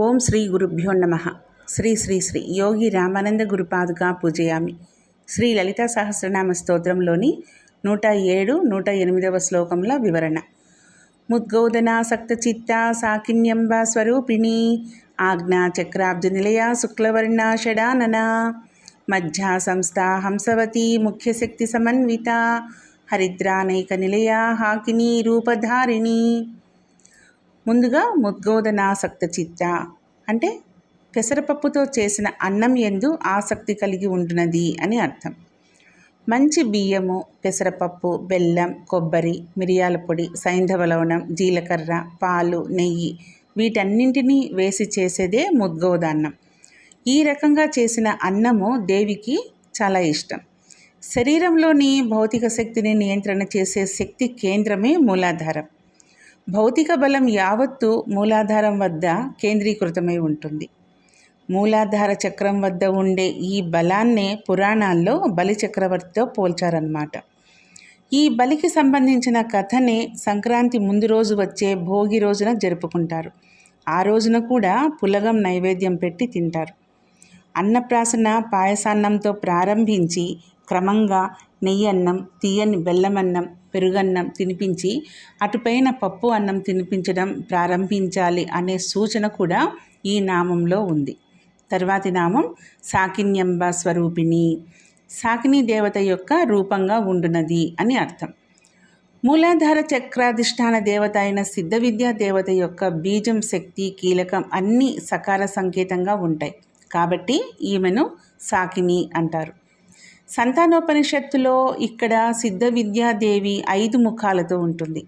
ఓం శ్రీ గురుభ్యో నమః. శ్రీ శ్రీ శ్రీ యోగి రామానంద గురుపాదుకా పూజయామి. శ్రీ లలితా సహస్రనామ స్తోత్రంలోని 107, 108వ శ్లోకంలో వివరణ. ముద్గోదనాసక్త చిత్త సాకిన్యంబ స్వరూపిణి ఆజ్ఞా చక్రాబ్జ నిలయ శుక్లవర్ణ షడానన మధ్యా సంస్థా హంసవతి ముఖ్యశక్తి సమన్విత హరిద్రానైక నిలయ హాకిని రూపధారిణి. ముందుగా ముద్గోదనాసక్త చిత్త అంటే పెసరపప్పుతో చేసిన అన్నం యందు ఆసక్తి కలిగి ఉంటున్నది అని అర్థం. మంచి బియ్యము, పెసరపప్పు, బెల్లం, కొబ్బరి, మిరియాల పొడి, సైంధవ లవణం, జీలకర్ర, పాలు, నెయ్యి వీటన్నింటినీ వేసి చేసేదే ముద్గోదాన్నం. ఈ రకంగా చేసిన అన్నము దేవికి చాలా ఇష్టం. శరీరంలోని భౌతిక శక్తిని నియంత్రణ చేసే శక్తి కేంద్రమే మూలాధారం. భౌతిక బలం యావత్తు మూలాధారం వద్ద కేంద్రీకృతమై ఉంటుంది. మూలాధార చక్రం వద్ద ఉండే ఈ బలాన్నే పురాణాల్లో బలి చక్రవర్తితో పోల్చారన్నమాట. ఈ బలికి సంబంధించిన కథనే సంక్రాంతి ముందు రోజు వచ్చే భోగి రోజున జరుపుకుంటారు. ఆ రోజున కూడా పులగం నైవేద్యం పెట్టి తింటారు. అన్నప్రాసన పాయసాన్నంతో ప్రారంభించి క్రమంగా నెయ్యన్నం, తీయని బెల్లమన్నం, పెరుగన్నం తినిపించి అటుపైన పప్పు అన్నం తినిపించడం ప్రారంభించాలి అనే సూచన కూడా ఈ నామంలో ఉంది. తర్వాతి నామం సాకిన్యంబ స్వరూపిణి, సాకిని దేవత యొక్క రూపంగా ఉండునది అని అర్థం. మూలాధార చక్రాధిష్టాన దేవత అయిన సిద్ధ విద్యా దేవత యొక్క బీజం, శక్తి, కీలకం అన్నీ సకార సంకేతంగా ఉంటాయి. కాబట్టి ఈమెను సాకిని అంటారు. సంతానోపనిషత్తులో ఇక్కడ సిద్ధ విద్యాదేవి 5 ముఖాలతో ఉంటుంది.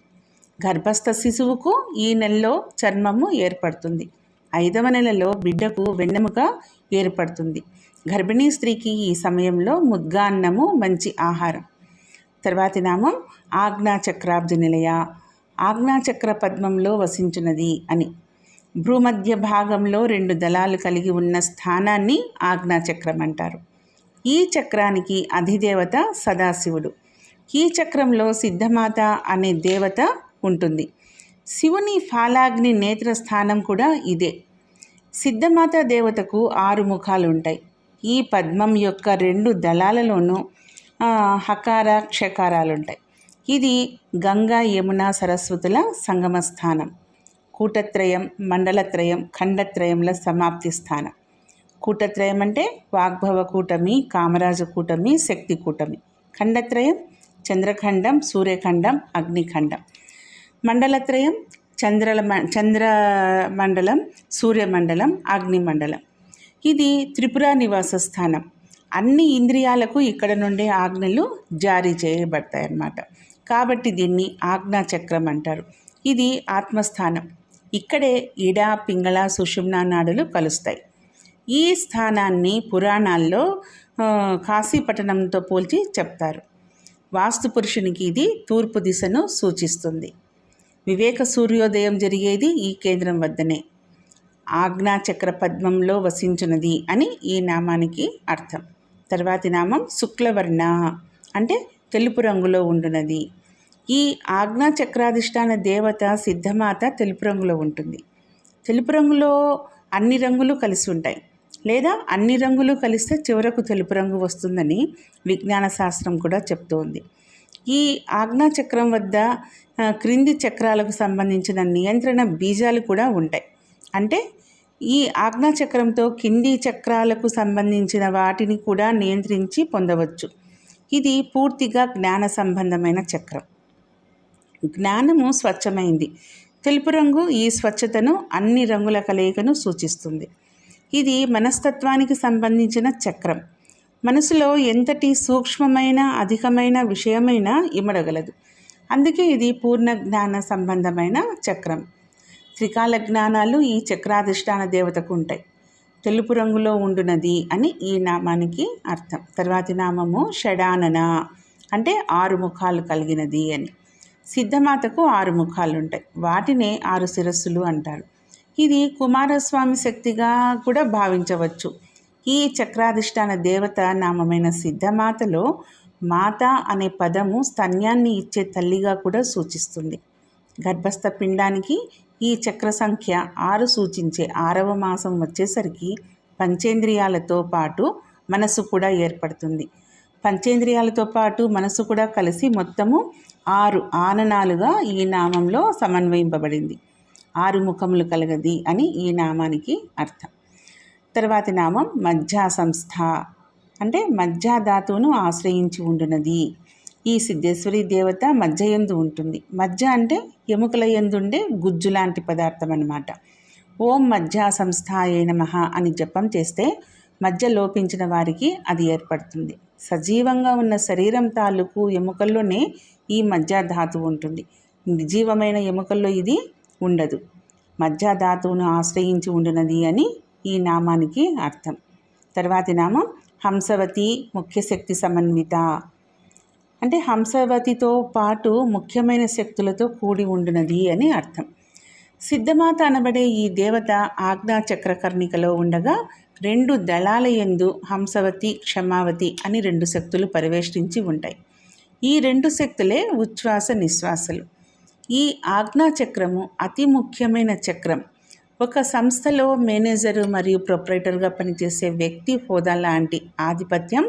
గర్భస్థ శిశువుకు ఈ నెలలో చర్మము ఏర్పడుతుంది. 5వ నెలలో బిడ్డకు వెన్నెముక ఏర్పడుతుంది. గర్భిణీ స్త్రీకి ఈ సమయంలో ముద్గాన్నము మంచి ఆహారం. తర్వాతి నామం ఆజ్ఞాచక్రాబ్జ నిలయ, ఆజ్ఞాచక్ర పద్మంలో వసించున్నది అని. భూమధ్య భాగంలో 2 దళాలు కలిగి ఉన్న స్థానాన్ని ఆజ్ఞాచక్రం అంటారు. ఈ చక్రానికి అధిదేవత సదాశివుడు. ఈ చక్రంలో సిద్ధమాత అనే దేవత ఉంటుంది. శివుని ఫాలాగ్ని నేత్ర స్థానం కూడా ఇదే. సిద్ధమాత దేవతకు 6 ముఖాలు ఉంటాయి. ఈ పద్మం యొక్క 2 దళాలలోనూ హకార క్షకారాలుంటాయి. ఇది గంగా, యమున, సరస్వతుల సంగమ స్థానం. కూటత్రయం, మండలత్రయం, ఖండత్రయంల సమాప్తి స్థానం. కూటత్రయం అంటే వాగ్భవ కూటమి, కామరాజ కూటమి, శక్తి కూటమి. ఖండత్రయం చంద్రఖండం, సూర్యఖండం, అగ్నిఖండం. మండలత్రయం చంద్రమండలం, సూర్యమండలం, అగ్నిమండలం. ఇది త్రిపుర నివాస స్థానం. అన్ని ఇంద్రియాలకు ఇక్కడ నుండే ఆజ్ఞలు జారీ చేయబడతాయి అన్నమాట. కాబట్టి దీన్ని ఆజ్ఞాచక్రం అంటారు. ఇది ఆత్మస్థానం. ఇక్కడే ఇడ, పింగళ, సుషుమ్నా నాడులు కలుస్తాయి. ఈ స్థానాన్ని పురాణాల్లో కాశీపట్టణంతో పోల్చి చెప్తారు. వాస్తు పురుషునికి ఇది తూర్పు దిశను సూచిస్తుంది. వివేక సూర్యోదయం జరిగేది ఈ కేంద్రం వద్దనే. ఆజ్ఞాచక్ర పద్మంలో వసించున్నది అని ఈ నామానికి అర్థం. తర్వాతి నామం శుక్లవర్ణ అంటే తెలుపు రంగులో ఉండునది. ఈ ఆజ్ఞాచక్రాధిష్టాన దేవత సిద్ధమాత తెలుపు రంగులో ఉంటుంది. తెలుపు రంగులో అన్ని రంగులు కలిసి ఉంటాయి, లేదా అన్ని రంగులు కలిస్తే చివరకు తెలుపు రంగు వస్తుందని విజ్ఞాన శాస్త్రం కూడా చెప్తోంది. ఈ ఆజ్ఞాచక్రం వద్ద క్రింది చక్రాలకు సంబంధించిన నియంత్రణ బీజాలు కూడా ఉంటాయి. అంటే ఈ ఆజ్ఞాచక్రంతో కింది చక్రాలకు సంబంధించిన వాటిని కూడా నియంత్రించి పొందవచ్చు. ఇది పూర్తిగా జ్ఞాన సంబంధమైన చక్రం. జ్ఞానము స్వచ్ఛమైంది. తెలుపు రంగు ఈ స్వచ్ఛతను, అన్ని రంగుల కలయికను సూచిస్తుంది. ఇది మనస్తత్వానికి సంబంధించిన చక్రం. మనసులో ఎంతటి సూక్ష్మమైన, అధికమైన విషయమైనా ఇమడగలదు. అందుకే ఇది పూర్ణ జ్ఞాన సంబంధమైన చక్రం. త్రికాల జ్ఞానాలు ఈ చక్రాధిష్టాన దేవతకు ఉంటాయి. తెలుపు రంగులో ఉండునది అని ఈ నామానికి అర్థం. తర్వాతి నామము షడానన అంటే 6 ముఖాలు కలిగినది అని. సిద్ధమాతకు 6 ముఖాలు ఉంటాయి. వాటినే 6 శిరస్సులు అంటారు. ఇది కుమారస్వామి శక్తిగా కూడా భావించవచ్చు. ఈ చక్రాధిష్టాన దేవత నామమైన సిద్ధమాతలో మాత అనే పదము స్తన్యాన్ని ఇచ్చే తల్లిగా కూడా సూచిస్తుంది. గర్భస్థ పిండానికి ఈ చక్ర సంఖ్య 6 సూచించే 6వ మాసం వచ్చేసరికి పంచేంద్రియాలతో పాటు మనసు కూడా ఏర్పడుతుంది. పంచేంద్రియాలతో పాటు మనసు కూడా కలిసి మొత్తము 6 ఆననాలుగా ఈ నామంలో సమన్వయింపబడింది. 6 ముఖములు కలగది అని ఈ నామానికి అర్థం. తర్వాతి నామం మజ్జా సంస్థ, అంటే మజ్జా ధాతువును ఆశ్రయించి ఉండునది. ఈ సిద్ధేశ్వరి దేవత మజ్జయందు ఉంటుంది. మజ్జ అంటే ఎముకల యందుండే గుజ్జు లాంటి పదార్థం అన్నమాట. ఓం మజ్జా సంస్థాయే నమః అని జపం చేస్తే మజ్జ లోపించిన వారికి అది ఏర్పడుతుంది. సజీవంగా ఉన్న శరీరం తాలూకు ఎముకల్లోనే ఈ మజ్జా ధాతువు ఉంటుంది. నిర్జీవమైన ఎముకల్లో ఇది ఉండదు. మజ్జా ధాతువును ఆశ్రయించి ఉండునది అని ఈ నామానికి అర్థం. తర్వాతి నామం హంసవతి ముఖ్య శక్తి సమన్విత, అంటే హంసవతితో పాటు ముఖ్యమైన శక్తులతో కూడి ఉండునది అని అర్థం. సిద్ధమాత అనబడే ఈ దేవత ఆజ్ఞా చక్రకర్ణికలో ఉండగా 2 దళాల యందు హంసవతి క్షమావతి అని 2 శక్తులు పరివేష్టించి ఉంటాయి. ఈ 2 శక్తులే ఉచ్ఛ్వాస నిశ్వాసలు. ఈ ఆజ్ఞా చక్రము అతి ముఖ్యమైన చక్రం. ఒక సంస్థలో మేనేజరు మరియు ప్రొపరేటర్గా పనిచేసే వ్యక్తి హోదా లాంటి ఆధిపత్యం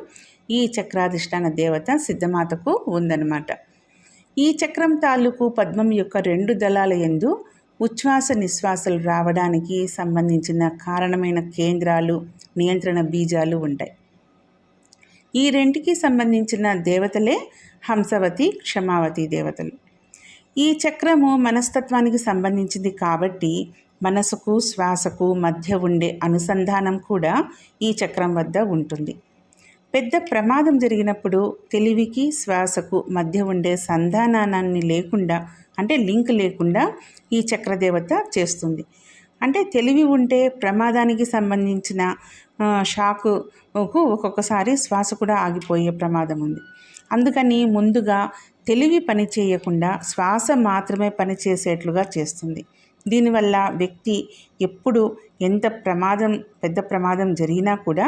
ఈ చక్రాధిష్టాన దేవత సిద్ధమాతకు ఉందన్నమాట. ఈ చక్రం తాలూకు పద్మం యొక్క 2 దళాల యందు ఉచ్ఛ్వాస నిశ్వాసాలు రావడానికి సంబంధించిన కారణమైన కేంద్రాలు, నియంత్రణ బీజాలు ఉంటాయి. ఈ రెంటికి సంబంధించిన దేవతలే హంసవతి క్షమావతి దేవతలు. ఈ చక్రము మనస్తత్వానికి సంబంధించింది కాబట్టి మనసుకు శ్వాసకు మధ్య ఉండే అనుసంధానం కూడా ఈ చక్రం వద్ద ఉంటుంది. పెద్ద ప్రమాదం జరిగినప్పుడు తెలివికి శ్వాసకు మధ్య ఉండే సంధానాన్ని లేకుండా, అంటే లింక్ లేకుండా ఈ చక్రదేవత చేస్తుంది. అంటే తెలివి ఉంటే ప్రమాదానికి సంబంధించిన షాకుకు ఒక్కొక్కసారి శ్వాస కూడా ఆగిపోయే ప్రమాదం ఉంది. అందుకని ముందుగా తెలివి పని చేయకుండా శ్వాస మాత్రమే పనిచేసేట్లుగా చేస్తుంది. దీనివల్ల వ్యక్తి ఎప్పుడు ఎంత పెద్ద ప్రమాదం జరిగినా కూడా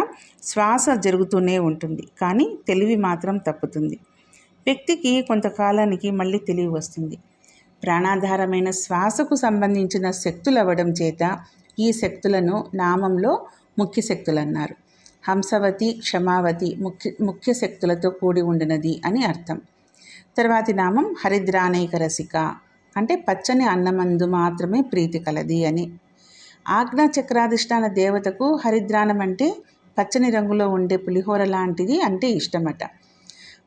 శ్వాస జరుగుతూనే ఉంటుంది, కానీ తెలివి మాత్రం తప్పుతుంది. వ్యక్తికి కొంతకాలానికి మళ్ళీ తెలివి వస్తుంది. ప్రాణాధారమైన శ్వాసకు సంబంధించిన శక్తులు అవ్వడం చేత ఈ శక్తులను నామంలో ముఖ్య శక్తులు అన్నారు. హంసవతి క్షమావతి ముఖ్య శక్తులతో కూడి ఉండినది అని అర్థం. తర్వాతి నామం హరిద్రానైక రసిక, అంటే పచ్చని అన్నమందు మాత్రమే ప్రీతి కలది అని. ఆజ్ఞా చక్రాధిష్టాన దేవతకు హరిద్రానం అంటే పచ్చని రంగులో ఉండే పులిహోర లాంటిది అంటే ఇష్టమట.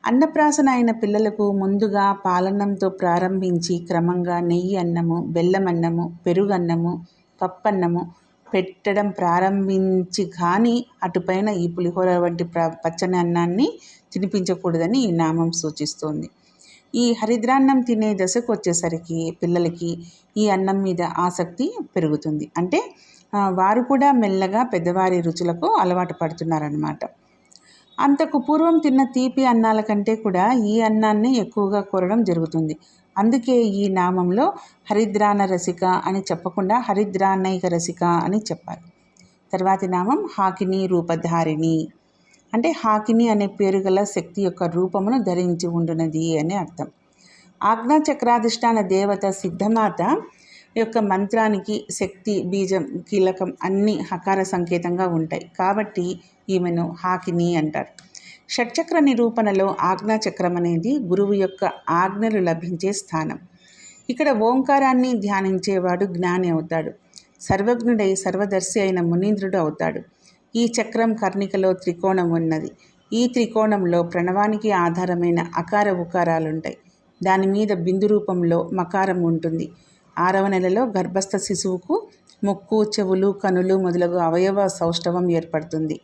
అన్నప్రాసన అయిన పిల్లలకు ముందుగా పాలన్నంతో ప్రారంభించి క్రమంగా నెయ్యి అన్నము, బెల్లం అన్నము, పెరుగన్నము, పప్పన్నము పెట్టడం ప్రారంభించి కానీ అటుపైన ఈ పులిహోర వంటి పచ్చని అన్నాన్ని తినిపించకూడదని ఈ నామం సూచిస్తోంది. ఈ హరిద్రాన్నం తినే దశకు వచ్చేసరికి పిల్లలకి ఈ అన్నం మీద ఆసక్తి పెరుగుతుంది. అంటే వారు కూడా మెల్లగా పెద్దవారి రుచులకు అలవాటు పడుతున్నారన్నమాట. అంతకు పూర్వం తిన్న తీపి అన్నాల కంటే కూడా ఈ అన్నాన్ని ఎక్కువగా కోరడం జరుగుతుంది. అందుకే ఈ నామంలో హరిద్రాన రసిక అని చెప్పకుండా హరిద్రానైక రసిక అని చెప్పారు. తర్వాతి నామం హాకిని రూపధారిణి, అంటే హాకిని అనే పేరు గల శక్తి యొక్క రూపమును ధరించి ఉండునది అని అర్థం. ఆజ్ఞా చక్రాధిష్టాన దేవత సిద్ధమాత యొక్క మంత్రానికి శక్తి బీజం కీలకం అన్ని హకార సంకేతంగా ఉంటాయి కాబట్టి ఈమెను హాకిని అంటారు. షట్చక్ర నిరూపణలో ఆజ్ఞా చక్రం అనేది గురువు యొక్క ఆజ్ఞలు లభించే స్థానం. ఇక్కడ ఓంకారాన్ని ధ్యానించేవాడు జ్ఞాని అవుతాడు. సర్వజ్ఞుడై సర్వదర్శి అయిన మునీంద్రుడు అవుతాడు. ఈ చక్రం కర్ణికలో త్రికోణం ఉన్నది. ఈ త్రికోణంలో ప్రణవానికి ఆధారమైన అకార ఉకారాలుంటాయి. దాని మీద బిందు రూపంలో మకారం ఉంటుంది. 6వ నెలలో గర్భస్థ శిశువుకు ముక్కు, చెవులు, కనులు మొదలగు అవయవ సౌష్ఠవం ఏర్పడుతుంది.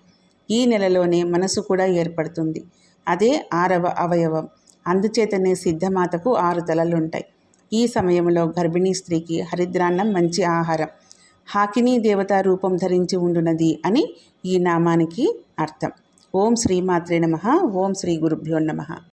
ఈ నెలలోనే మనసు కూడా ఏర్పడుతుంది. అదే 6వ అవయవం. అందుచేతనే సిద్ధమాతకు 6 తలలుంటాయి. ఈ సమయంలో గర్భిణీ స్త్రీకి హరిద్రాన్నం మంచి ఆహారం. హాకినీ దేవతా రూపం ధరించి ఉండునది అని ఈ నామానికి అర్థం. ఓం శ్రీమాత్రే నమః. ఓం శ్రీ గురుభ్యో నమః.